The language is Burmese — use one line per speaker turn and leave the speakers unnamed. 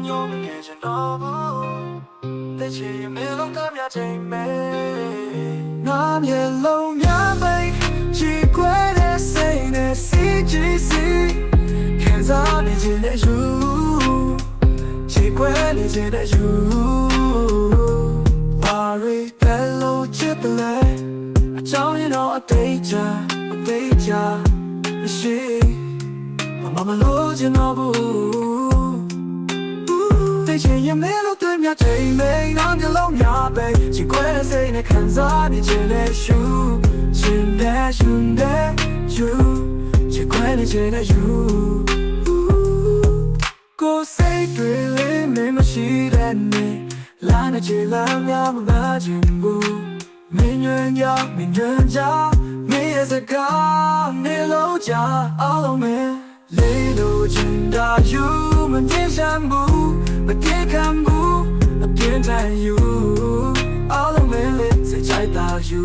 ညမငယ်ချင်တော့ဘူးတဲ့ချင်ရင်မလုံးသားများချိန်မဲငါမျက်လုံးများပိတ်ကြည့်ခွဲတဲ့စိတ်နဲ့ CGC ခံစားနေခြင်းနဲ့ you ကြည့်ခွဲနေခြင်းနဲ့ you ဘာတွေပဲလို့ချစ်တယ်လဲအကြောင်းရင်းတော့အသေးချာမရှိမလို့ချင်တော့ဘူးသိချင်ရင်မဲလို့တွေ့မြချိန်မဲနောက်မျက်လုံးများပဲချစ်ခွဲတဲ့စိတ်နဲ့ခံစားနေခြင်းနဲ့ you ရှင်တဲ့ you ချစ်ခွဲနေခြင်းနဲ့ you ကိုယ်စိတ်တွေလေးမင်းမရှိတဲ့နေ့လာနေချင်လာများမလာချင်ဘူးမင်းညွန့်ကြောင့်မင်းရဲ့စကားနေလို့ကြာအားလုံးမဲလေးလို့ချင်တာ you မမြင်ချင်ဘူးမပြေခံဘူးအပြင်းထန် you အားလုံးမဲလေးစိတ်ချိုက်တာ you